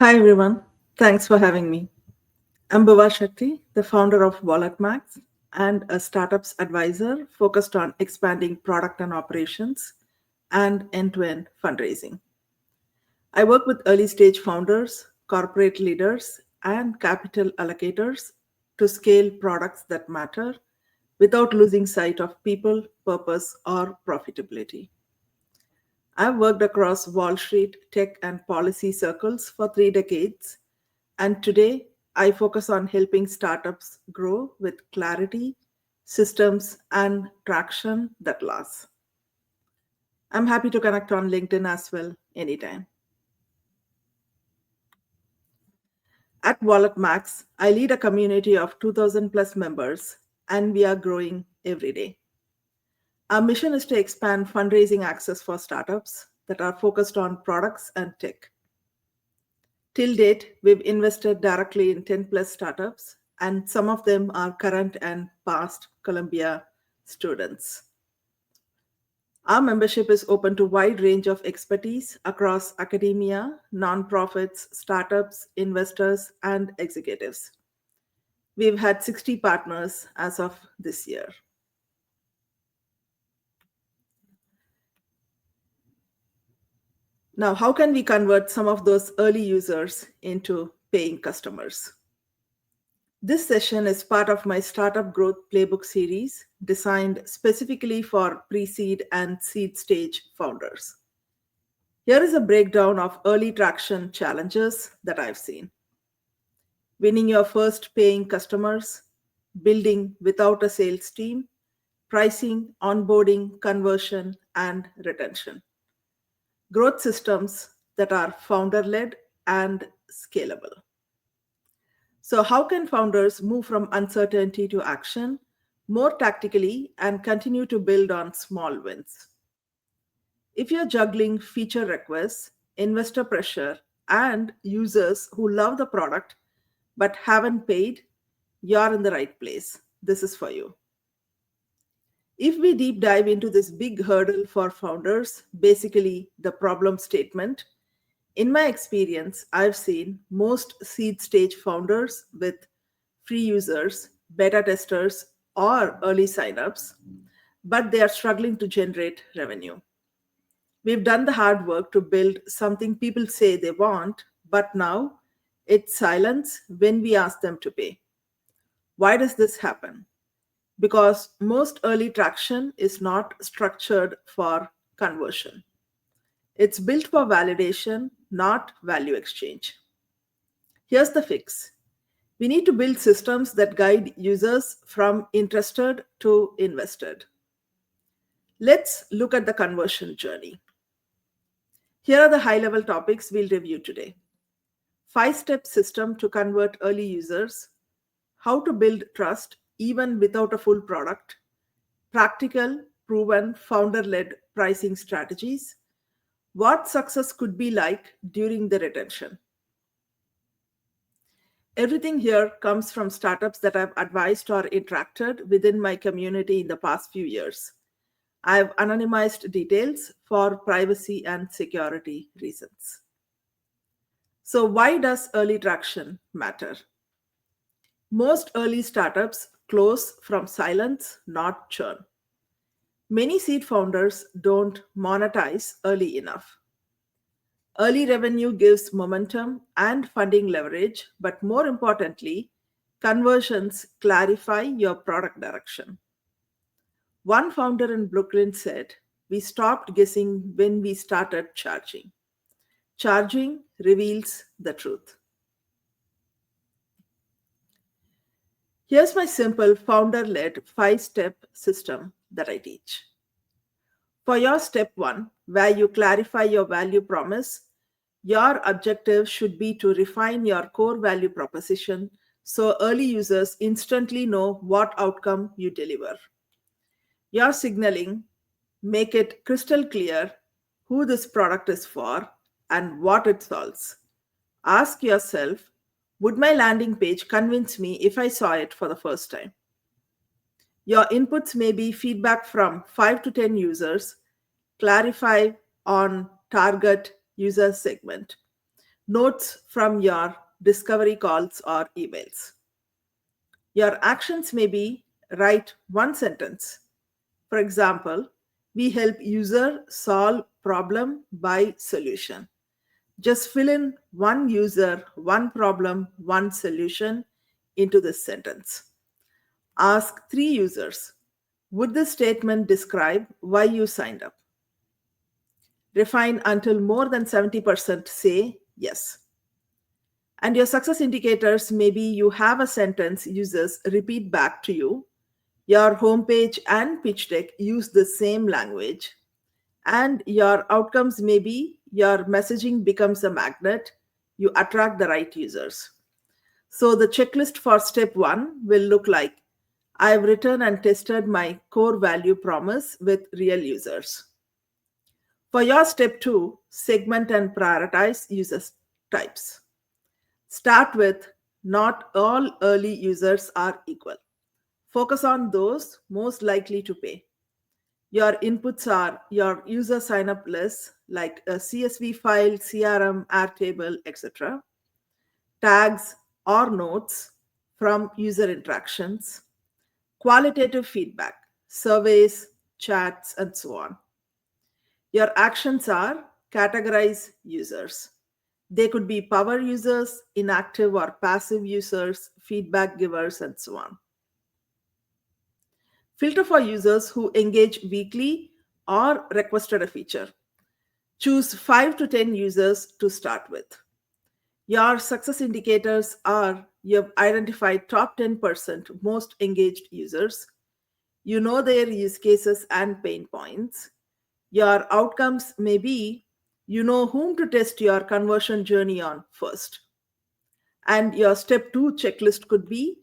Hi everyone, thanks for having me. I'm Bhuva Shakti, the founder of WalletMax and a startups advisor focused on expanding product and operations and end-to-end fundraising. I work with early stage founders, corporate leaders, and capital allocators to scale products that matter without losing sight of people, purpose, or profitability. I've worked across Wall Street, tech, and policy circles for 3 decades, and today I focus on helping startups grow with clarity, systems, and traction that lasts. I'm happy to connect on LinkedIn as well anytime. At Wallet Max, I lead a community of 2,000 plus members, and we are growing every day. Our mission is to expand fundraising access for startups that are focused on products and tech. Till date, we've invested directly in 10 plus startups, and some of them are current and past Columbia students. Our membership is open to a wide range of expertise across academia, nonprofits, startups, investors, and executives. We've had 60 partners as of this year. Now, how can we convert some of those early users into paying customers? This session is part of my Startup Growth Playbook series designed specifically for pre seed and seed stage founders. Here is a breakdown of early traction challenges that I've seen: winning your first paying customers, building without a sales team, pricing, onboarding, conversion, and retention, growth systems that are founder led and scalable. So, how can founders move from uncertainty to action more tactically and continue to build on small wins? If you're juggling feature requests, investor pressure, and users who love the product but haven't paid, you're in the right place. This is for you. If we deep dive into this big hurdle for founders, basically the problem statement, in my experience, I've seen most seed stage founders with free users, beta testers, or early signups, but they are struggling to generate revenue. We've done the hard work to build something people say they want, but now it's silence when we ask them to pay. Why does this happen? Because most early traction is not structured for conversion. It's built for validation, not value exchange. Here's the fix: we need to build systems that guide users from interested to invested. Let's look at the conversion journey. Here are the high level topics we'll review today: 5-step system to convert early users, how to build trust even without a full product, practical, proven, founder led pricing strategies, what success could be like during the retention. Everything here comes from startups that I've advised or interacted within my community in the past few years. I've anonymized details for privacy and security reasons. So, why does early traction matter? Most early startups close from silence, not churn. Many seed founders don't monetize early enough. Early revenue gives momentum and funding leverage, but more importantly, conversions clarify your product direction. One founder in Brooklyn said, "We stopped guessing when we started charging. Charging reveals the truth." Here's my simple founder led 5-step system that I teach. For your step one, where you clarify your value promise, your objective should be to refine your core value proposition so early users instantly know what outcome you deliver. Your signaling, make it crystal clear who this product is for and what it solves. Ask yourself, would my landing page convince me if I saw it for the first time? Your inputs may be feedback from 5 to 10 users, clarify on target user segment, notes from your discovery calls or emails. Your actions may be write one sentence. For example, we help user solve problem by solution. Just fill in one user, one problem, one solution into this sentence. Ask three users, would this statement describe why you signed up? Refine until more than 70% say yes. And your success indicators, maybe you have a sentence users repeat back to you. Your homepage and pitch deck use the same language. And your outcomes, maybe your messaging becomes a magnet. You attract the right users. So the checklist for step one will look like I've written and tested my core value promise with real users. For your step two, segment and prioritize users types. Start with not all early users are equal. Focus on those most likely to pay. Your inputs are your user sign up list like a CSV file, CRM, Airtable, etc. Tags or notes from user interactions, qualitative feedback, surveys, chats, and so on. Your actions are categorize users. They could be power users, inactive or passive users, feedback givers, and so on. Filter for users who engage weekly or requested a feature. Choose 5 to 10 users to start with. Your success indicators are you've identified top 10% most engaged users. You know their use cases and pain points. Your outcomes may be you know whom to test your conversion journey on first. And your step two checklist could be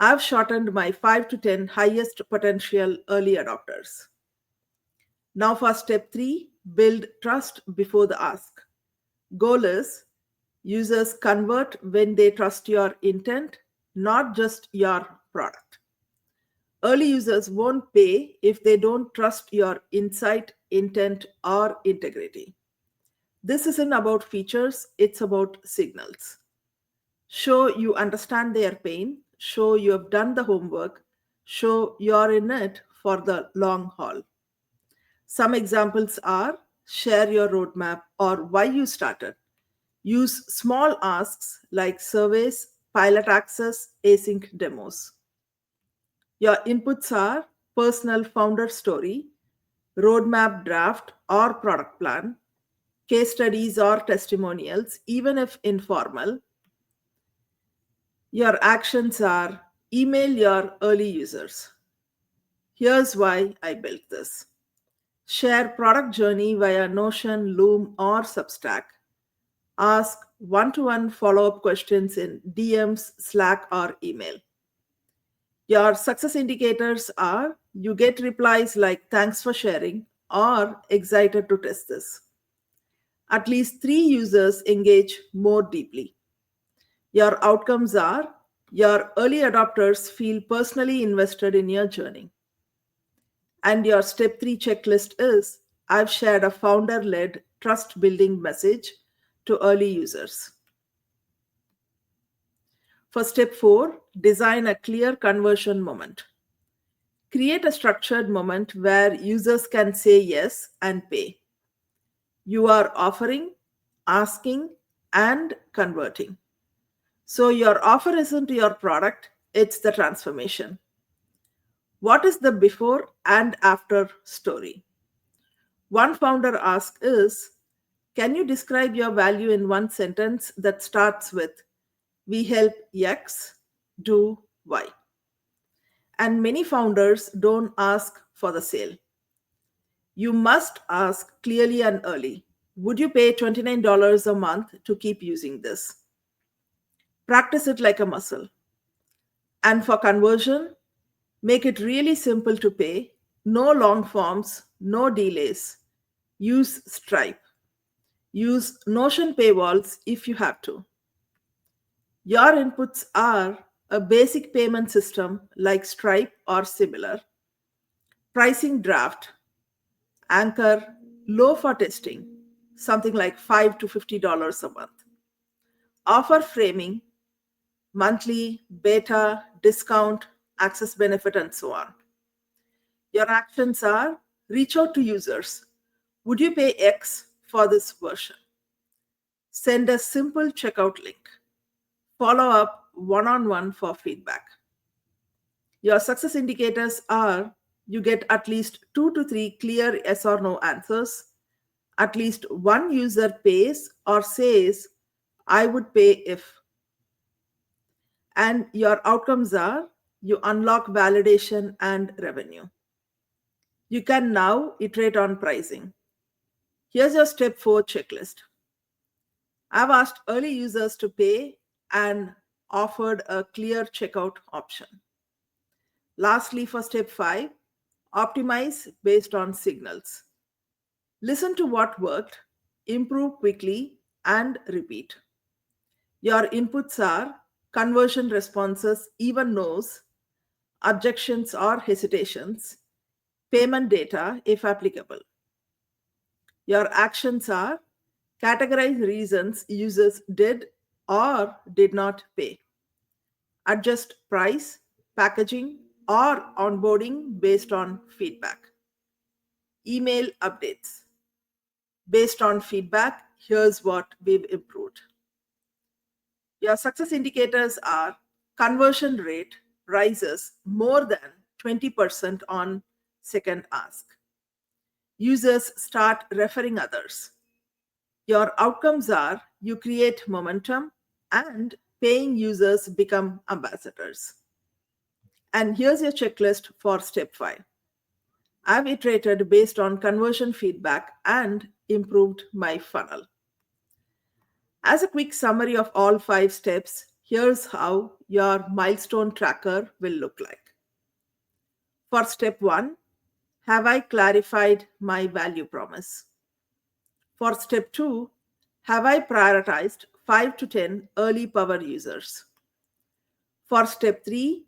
I've shortened my 5 to 10 highest potential early adopters. Now for step three, build trust before the ask. Goal is users convert when they trust your intent, not just your product. Early users won't pay if they don't trust your insight, intent, or integrity. This isn't about features, it's about signals. Show you understand their pain, show you have done the homework, show you're in it for the long haul. Some examples are share your roadmap or why you started. Use small asks like surveys, pilot access, async demos. Your inputs are personal founder story, roadmap draft or product plan, case studies or testimonials, even if informal. Your actions are email your early users. Here's why I built this. Share product journey via Notion, Loom, or Substack. Ask one-to-one follow-up questions in DMs, Slack, or email. Your success indicators are you get replies like thanks for sharing or excited to test this. At least 3 users engage more deeply. Your outcomes are your early adopters feel personally invested in your journey. And your step three checklist is I've shared a founder led trust building message to early users. For step four, design a clear conversion moment. Create a structured moment where users can say yes and pay. You are offering, asking, and converting. So your offer isn't your product, it's the transformation. What is the before and after story? One founder ask is, can you describe your value in one sentence that starts with, we help X do Y? And many founders don't ask for the sale. You must ask clearly and early, would you pay $29 a month to keep using this? Practice it like a muscle. And for conversion, make it really simple to pay. No long forms, no delays. Use Stripe. Use Notion paywalls if you have to. Your inputs are a basic payment system like Stripe or similar, pricing draft, anchor, low for testing, something like $5 to $50 a month. offer framing, monthly, beta, discount, access benefit, and so on. Your actions are reach out to users. Would you pay X for this version? Send a simple checkout link. Follow up one-on-one for feedback. Your success indicators are you get at least 2 to 3 clear yes or no answers. At least one user pays or says, I would pay if. And your outcomes are you unlock validation and revenue. You can now iterate on pricing. Here's your step 4 checklist. I've asked early users to pay and offered a clear checkout option. Lastly, for step 5, optimize based on signals. Listen to what worked, improve quickly, and repeat. Your inputs are conversion responses, even no's, objections or hesitations, payment data if applicable. Your actions are categorize reasons users did or did not pay. Adjust price, packaging, or onboarding based on feedback. Email updates. Based on feedback, here's what we've improved. Your success indicators are conversion rate rises more than 20% on second ask. Users start referring others. Your outcomes are you create momentum and paying users become ambassadors. And here's your checklist for step 5. I've iterated based on conversion feedback and improved my funnel. As a quick summary of all 5 steps, here's how your milestone tracker will look like. For step 1, have I clarified my value promise? For step 2, have I prioritized 5 to 10 early power users? For step 3,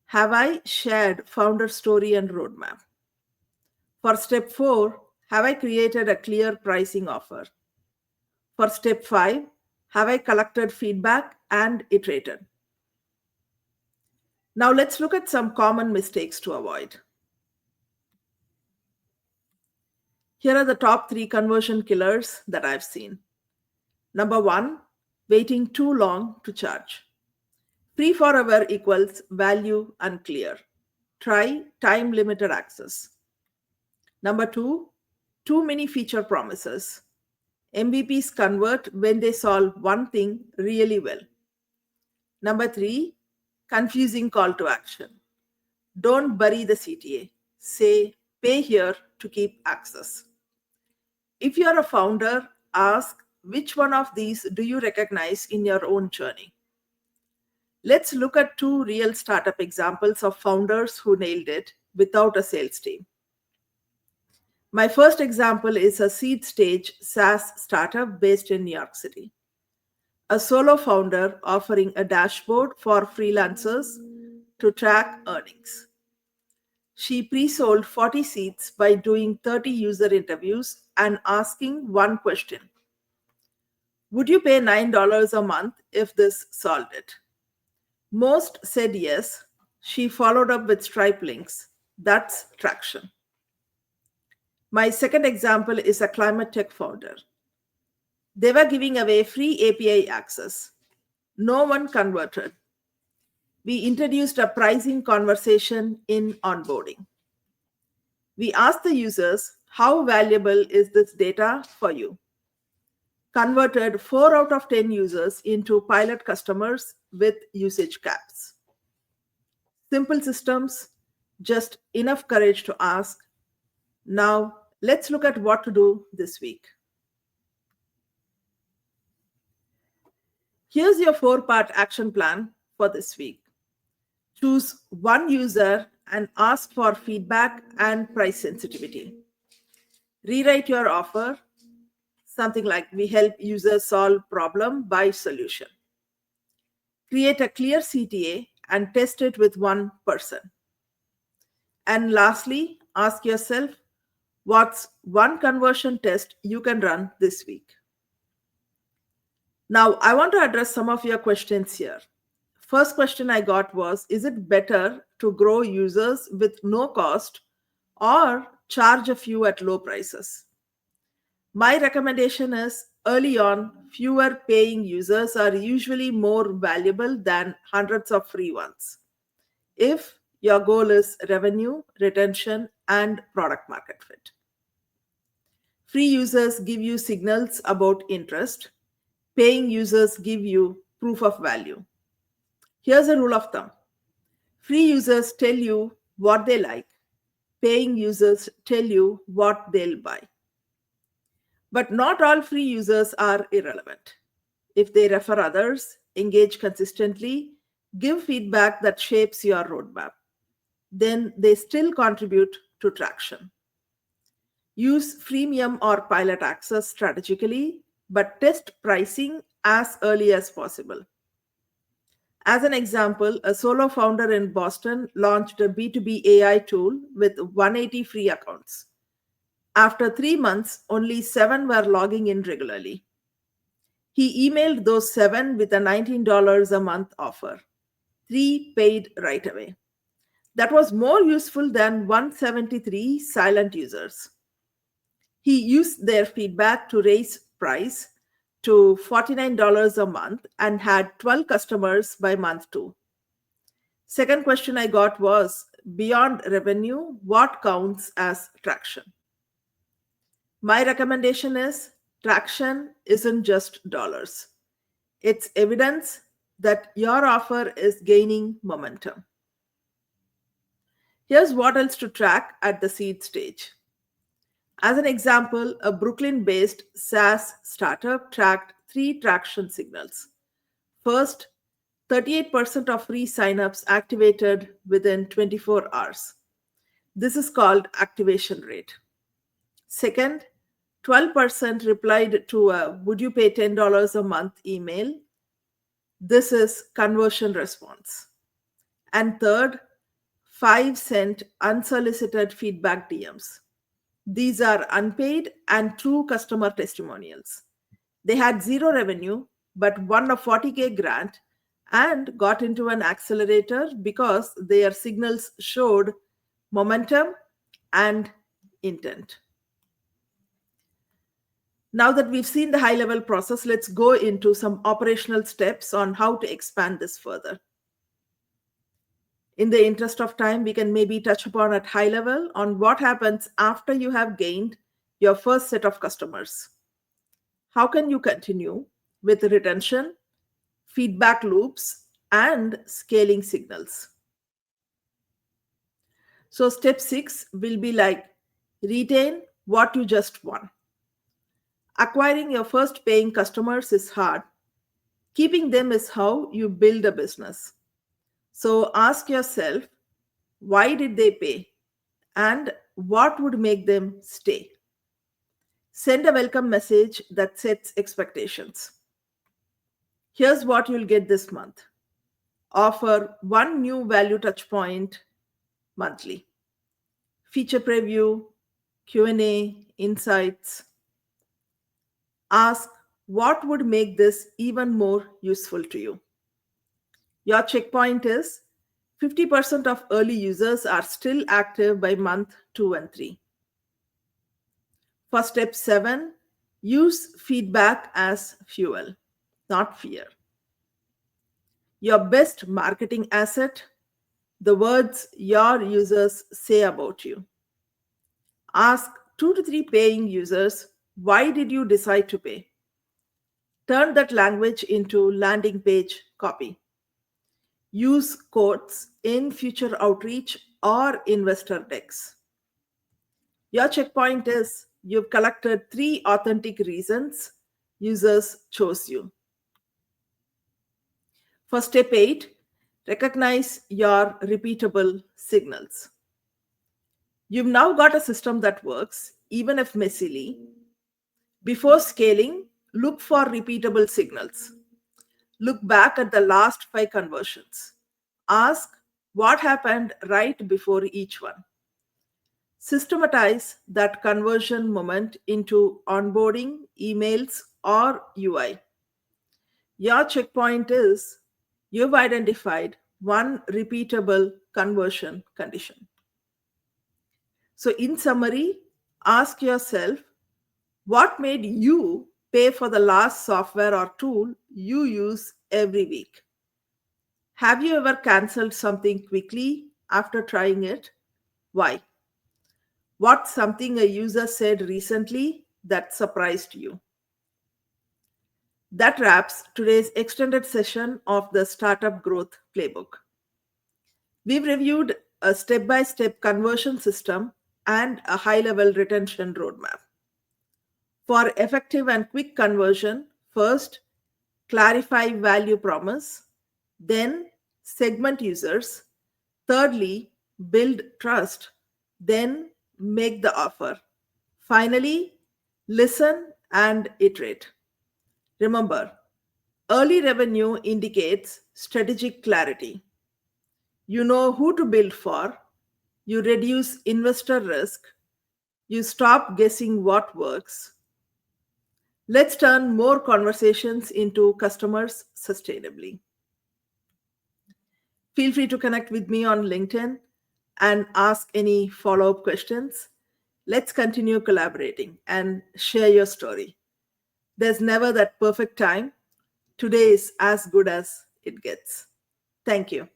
have I shared founder story and roadmap? For step 4, have I created a clear pricing offer? For step 5, have I collected feedback and iterated? Now let's look at some common mistakes to avoid. Here are the top 3 conversion killers that I've seen. Number 1, waiting too long to charge. Free forever equals value unclear. Try time limited access. Number 2, too many feature promises. MVPs convert when they solve one thing really well. Number 3, confusing call to action. Don't bury the CTA. Say, pay here to keep access. If you're a founder, ask which one of these do you recognize in your own journey? Let's look at 2 real startup examples of founders who nailed it without a sales team. My first example is a seed stage SaaS startup based in New York City. A solo founder offering a dashboard for freelancers to track earnings. She pre-sold 40 seats by doing 30 user interviews and asking one question. Would you pay $9 a month if this solved it? Most said yes. She followed up with Stripe links. That's traction. My second example is a climate tech founder. They were giving away free API access. No one converted. We introduced a pricing conversation in onboarding. We asked the users, how valuable is this data for you? Converted 4 out of 10 users into pilot customers with usage caps. Simple systems, just enough courage to ask. Now, let's look at what to do this week. Here's your 4-part action plan for this week. Choose one user and ask for feedback and price sensitivity. Rewrite your offer, something like we help users solve problem by solution. Create a clear CTA and test it with one person. And lastly, ask yourself, what's one conversion test you can run this week? Now, I want to address some of your questions here. First question I got was, is it better to grow users with no cost or charge a few at low prices? My recommendation is early on, fewer paying users are usually more valuable than hundreds of free ones. If your goal is revenue, retention, and product market fit. Free users give you signals about interest. Paying users give you proof of value. Here's a rule of thumb. Free users tell you what they like. Paying users tell you what they'll buy. But not all free users are irrelevant. If they refer others, engage consistently, give feedback that shapes your roadmap, then they still contribute to traction. Use freemium or pilot access strategically, but test pricing as early as possible. As an example, a solo founder in Boston launched a B2B AI tool with 180 free accounts. After 3 months, only 7 were logging in regularly. He emailed those 7 with a $19 a month offer. 3 paid right away. That was more useful than 173 silent users. He used their feedback to raise price to $49 a month and had 12 customers by month 2. Second question I got was, beyond revenue, what counts as traction? My recommendation is traction isn't just dollars. It's evidence that your offer is gaining momentum. Here's what else to track at the seed stage. As an example, a Brooklyn based SaaS startup tracked 3 traction signals. First, 38% of free signups activated within 24 hours. This is called activation rate. Second, 12% replied to a "Would you pay $10 a month" email. This is conversion response. And third, 5 sent unsolicited feedback DMs. These are unpaid and true customer testimonials. They had zero revenue, but won a 40K grant and got into an accelerator because their signals showed momentum and intent. Now that we've seen the high level process, let's go into some operational steps on how to expand this further. In the interest of time, we can maybe touch upon at high level on what happens after you have gained your first set of customers. How can you continue with retention, feedback loops, and scaling signals? So, step 6 will be like retain what you just won. Acquiring your first paying customers is hard. Keeping them is how you build a business. So, ask yourself, why did they pay? And what would make them stay? Send a welcome message that sets expectations. Here's what you'll get this month. Offer 1 new value touchpoint monthly. Feature preview, Q&A, insights. Ask what would make this even more useful to you. Your checkpoint is 50% of early users are still active by month 2 and 3. For step 7, use feedback as fuel, not fear. Your best marketing asset, the words your users say about you. Ask 2 to 3 paying users, why did you decide to pay? Turn that language into landing page copy. Use quotes in future outreach or investor decks. Your checkpoint is you've collected 3 authentic reasons users chose you. For step 8, recognize your repeatable signals. You've now got a system that works, even if messily. Before scaling, look for repeatable signals. Look back at the last 5 conversions. Ask what happened right before each one. Systematize that conversion moment into onboarding, emails, or UI. Your checkpoint is you've identified one repeatable conversion condition. So, in summary, ask yourself what made you pay for the last software or tool you use every week? Have you ever canceled something quickly after trying it? Why? What's something a user said recently that surprised you? That wraps today's extended session of the Startup Growth Playbook. We've reviewed a step by step conversion system and a high level retention roadmap. For effective and quick conversion, first, clarify value promise, then, segment users, thirdly, build trust, then, make the offer. Finally, listen and iterate. Remember, early revenue indicates strategic clarity. You know who to build for, you reduce investor risk, you stop guessing what works. Let's turn more conversations into customers sustainably. Feel free to connect with me on LinkedIn and ask any follow up questions. Let's continue collaborating and share your story. There's never that perfect time. Today is as good as it gets. Thank you.